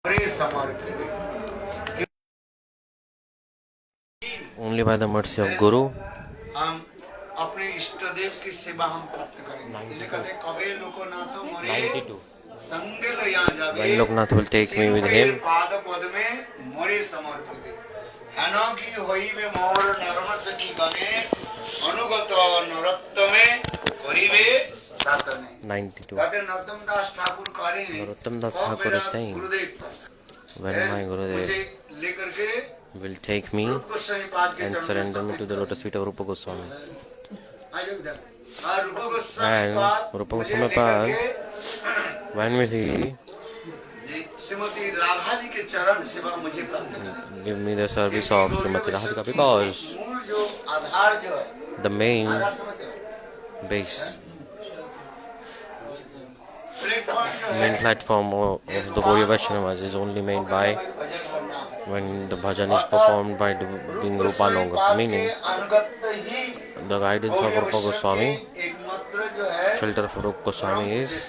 Only by the mercy of Guru. हम अपने इष्ट देव की सेवा हम प्राप्त करेंगे। कहते कबे लोकनाथ मरे 92. संग लया जावे When Loknath will take me with him, पाद पद में मरे समर्पित हेनो की होइबे मोर नरम सखी गने अनुगत नरोत्तमे करिवे शासने 92. कहते नरोत्तम दास ठाकुर करें Narottam Das Thakur is saying, when my Gurudev लेकर के will take me and surrender me to the lotus feet of Rupa Goswami. And Rupa Goswami Pad, when will he Shrimati Radha ji के चरण सेवा मुझे प्राप्त करना give me the service of Srimati Radhika? Because मूल जो आधार जो है the main आधार समझते हो base, प्लेटफॉर्म जो है main platform of the Gaudiya Vaishnavas is only made by भजन करना when the bhajan is performed by being Rupananga, meaning अनुगत ही the guidance of Rupa Goswami, एकमात्र जो है shelter of Rupa Goswami is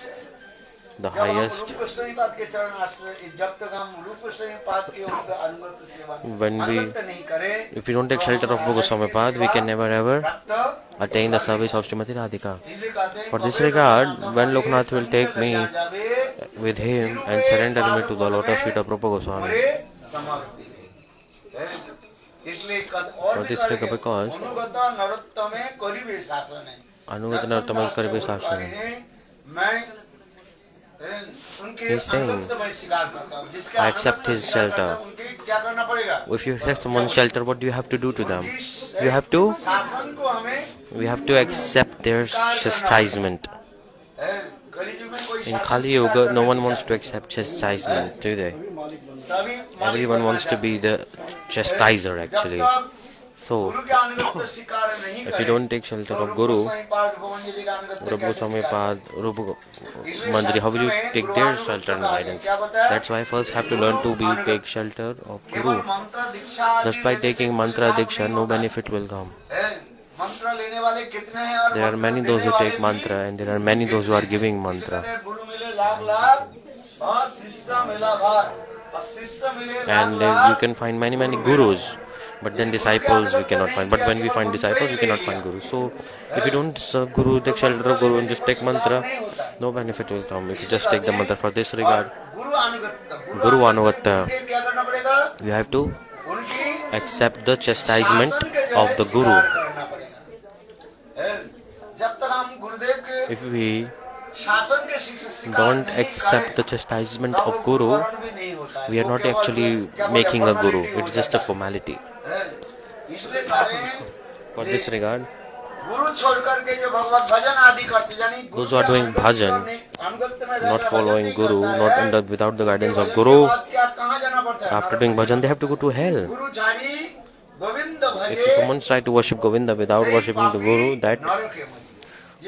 the जब हम highest. रूप गोस्वामी पाद के चरण आश्रय जब तक हम रूप गोस्वामी पाद के उनका अनुगत सेवा When we, अनुगत नहीं करें if we don't take shelter of Rupa Goswami Pad, we can never ever प्राप्त attain the service of Srimati Radhika. इसलिए कहते हैं For this Kabir regard, Das when हमारे Loknath will take me संग लया जावे, with him and surrender me to the lotus feet of Rupa Goswami. मरे समर्पित है। इसलिए और For भी this करेंगे, reason, because अनुगत नरोत्तमे करिवे शासने Anugata Narottam Karibe Sashana. मैं उनके He's saying, अनुगत मैं स्वीकार करता हूं जिसके I accept अनुगत his स्वीकार करता shelter. हूं, उनके क्या करना पड़ेगा If you accept someone's shelter, what do you have to do to them? You have to, शासन को हमें we have to accept their chastisement. कलियुग में कोई In Kali Yuga, no one wants to accept chastisement, do they? तभी Everyone wants to be the chastiser actually. So, गुरु के अनुगत स्वीकार नहीं if you don't take shelter of Guru, Rupa Goswami Pad, Rupa Mandri, how will you take their shelter and guidance? That's why first have to learn to be take shelter of Guru. Just by taking mantra diksha, no benefit will come. मंत्र लेने वाले कितने हैं और There are many those who take mantra and there are many those who are giving mantra. गुरु मिले लाख लाख और शिष्य मिला भार और शिष्य मिले lakh And you can find many gurus, but then disciples we cannot find. But when we find disciples, we cannot find gurus. So if you don't serve Guru, take shelter of Guru and just take mantra, no benefit will come. If you just take the mantra for this regard, Guru Anugatta, क्या करना पड़ेगा you have to उनकी accept the chastisement of the Guru. करना पड़ेगा जब तक हम गुरुदेव के If we शासन के शिष्य don't accept the chastisement of Guru, भी नहीं होता है we are not actually making a Guru. It's just a formality. इसलिए कह रहे हैं For this regard, गुरु छोड़ करके जो भगवत भजन आदि करते यानी गुरु those who are doing के bhajan, अनुगत्य में not रहकर following भजन Guru, नहीं not करता under, है, without the guidance of भजन के Guru, बाद क्या कहाँ जाना पड़ता है after doing bhajan, they have to go to hell. गुरु जानी गोविंद If भजे someone tries to worship Govinda without worshipping the Guru, that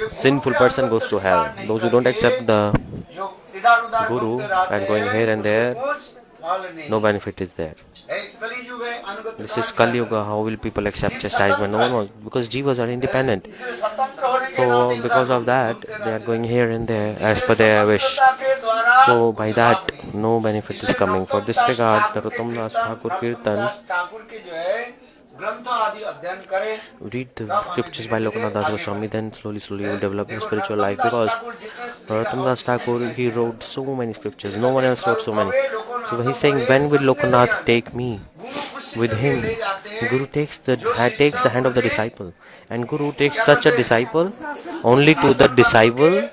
sinful person goes to hell. Those who don't accept the Guru and going here and there, no benefit is there. This is Kali Yuga. How will people accept chastisement? No one wants, because jivas are independent. So because of that, they are going here and there as per their wish. So by that, no benefit is coming. For this regard, Narottam Das Thakur Kirtan, read the scriptures by Loknath Das Goswami, then slowly you will develop your spiritual life. Because Narottam Das Thakur, he wrote so many scriptures. No one else wrote so many. So he's saying, when will Loknath take me with him? Guru takes the hand of the disciple, and Guru takes such a disciple only to the disciple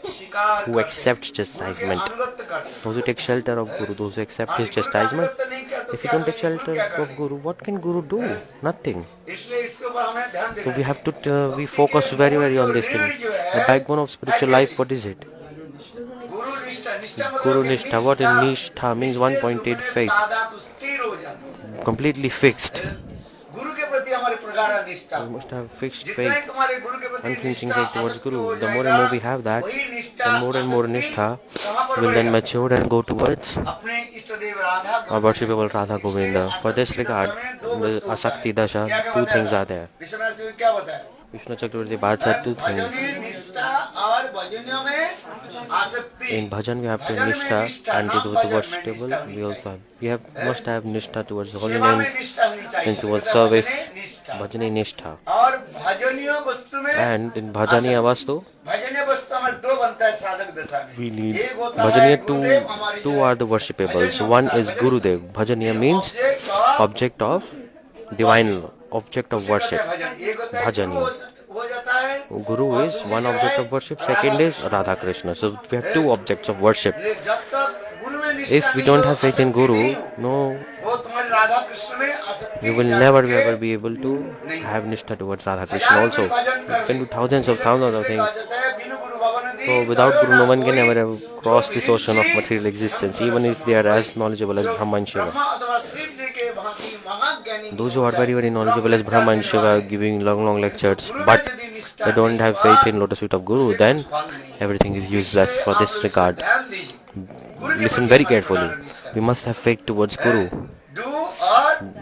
who accepts chastisement. Those who take shelter of Guru, those who accept his chastisement. If you don't take shelter of Guru, what can Guru do? Nothing. So we have to we focus very on this thing. The backbone of spiritual life, what is it? Guru Nishtha. What in Nishtha means 1.8 faith. Completely fixed. We must have fixed faith, unflinching faith towards Guru. The more and more we have that, the more and more Nishtha will then mature and go towards our worshipable Radha Govinda. For this regard, the Asakti Dasha, two things are there. Vishnu Chakravarti Bhatt said two things. भजन में निष्ठा और भजन में आसक्ति। In bhajan we have to भजन में nishtha, निष्ठा, and हाँ, to भजन में worshipable निष्ठा होनी we also चाहिए। have. We have must have nishtha towards holy सेवा में names निष्ठा होनी चाहिए। and towards bhajan service. में निष्ठा। Bhajani nishtha. और भजनीय वस्तु में And in bhajaniya vastu भजनीय वस्तु हमारे दो बनता है साधक दशा में। we need एक होता है bhajaniya गुरुदेव हमारी two जो are the worshippables. One is Gurudev. Bhajaniya means object of divine, object of worship. Bhajaniya. Guru is one object of worship. Second is Radha Krishna. So we have two objects of worship. If we don't have faith in Guru, no, you will never ever be able to have nishtha towards Radha Krishna also. You can do thousands of things. So without Guru, no one can ever have crossed this ocean of material existence, even if they are as knowledgeable as Brahma and Shiva. Those who are very, very knowledgeable as Brahma and Shiva, giving long lectures, but they don't have faith in lotus feet of Guru, then everything is useless for this regard. Listen very carefully. We must have faith towards Guru.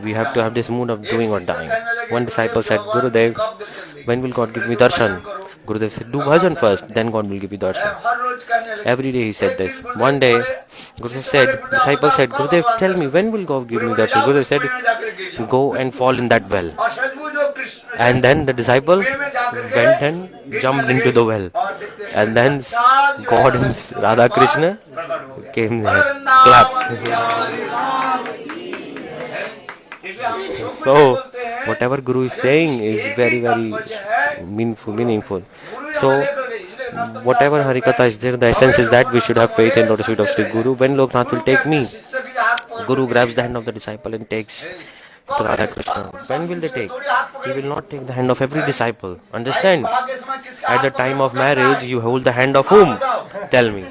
We have to have this mood of doing or dying. One disciple said, Gurudev, when will God give me darshan? Gurudev said, do bhajan first, then God will give you darshan. Every day he said this. One day, disciple said, Gurudev, tell me, when will God give me darshan? Gurudev said, go and fall in that well. And then the disciple went and jumped into the well. And then God and Radha Krishna came there, clapped. So, whatever Guru is saying is very, very meaningful. So, whatever Harikatha is there, the essence is that we should have faith in lotus feet of Sri Guru. When Loknath will take me, Guru grabs the hand of the disciple and takes to Radha Krishna. When will they take? He will not take the hand of every disciple. Understand? At the time of marriage, you hold the hand of whom? Tell me.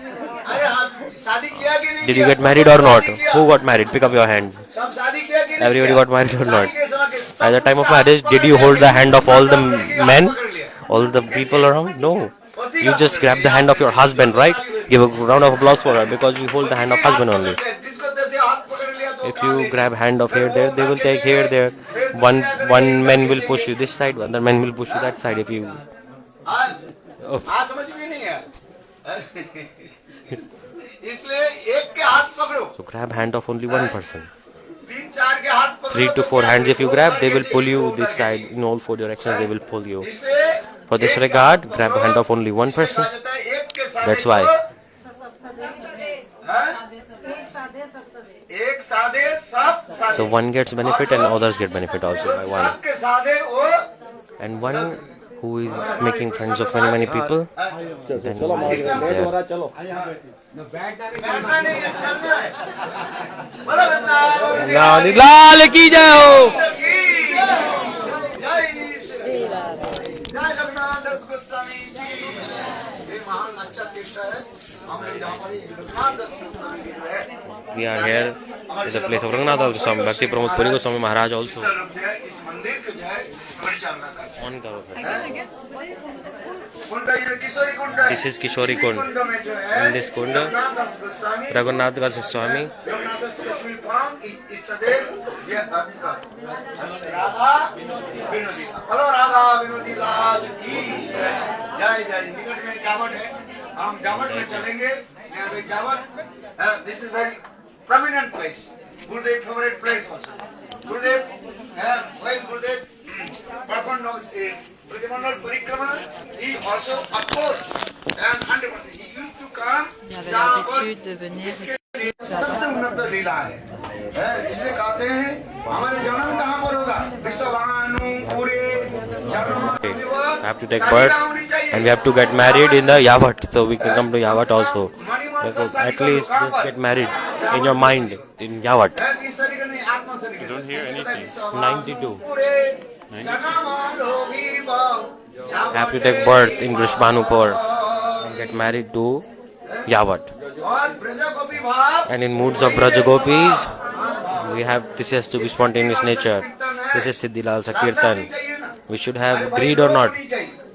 Did you get married or not? Who got married? Pick up your hands. Everybody got married or not? At the time of marriage, did you hold the hand of all the men? All the people around? No. You just grab the hand of your husband, right? Give a round of applause for her because you hold the hand of husband only. If you grab hand of here, there, they will take here, there. One man will push you this side, other man will push you that side. If you... Oh. So grab hand of only one person. 3 to 4 hands if you grab, they will pull you this side in all 4 directions. They will pull you. For this regard, grab hand of only one person. That's why. So one gets benefit and others get benefit also by one. And one who is making friends of many people, then लाल की जाओ. We are here is a place of Ranganatha Goswami, Bhakti Pramod Puri Goswami Maharaj also. On karo. This is Kishori Kund. In this kund, Raghunath Goswami. Hello Radha विनोदी लाल की जय जय। निकट में जावट है, हम जावट में चलेंगे। Javat, this is very prominent place. Gurudev favorite place also. Gurudev, when Gurudev performed Brajamandal Parikrama, he also, of course, and 100%, he used to come. Il avait l'habitude de venir ici. सबसे उन्नत लीला है। इसे कहते हैं हमारे जन्म कहाँ पर होगा? विश्वभानु पूरे We have to take birth and we have to get married in the Yavat, so we can come to Yavat also. Because at least just get married in your mind in Yavat. You don't hear anything. 92. Have to take birth in Vrishbhanupur and get married to Yavat. And in moods of Brajagopis, we have, this has to be spontaneous nature. This is Siddhilal Sakirtan. We should have greed or not.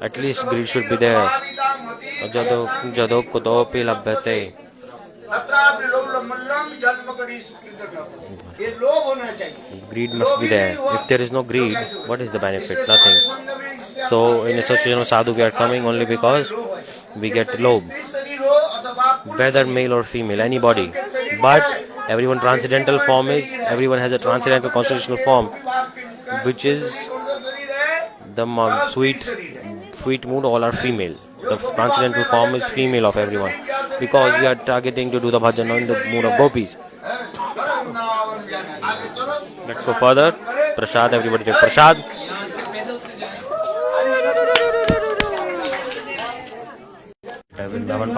At least greed should be there. Jado kudopi labhyate. Greed must be there. If there is no greed, what is the benefit? Nothing. So in association of sadhu, we are coming only because we get lobe, whether male or female, anybody. But everyone transcendental form is, everyone has a transcendental constitutional form, which is the sweet mood. All are female. The transcendental form is female of everyone, because we are targeting to do the bhajan in the mood of gopis. Let's go further. Prasad, everybody take prasad. Vrindavan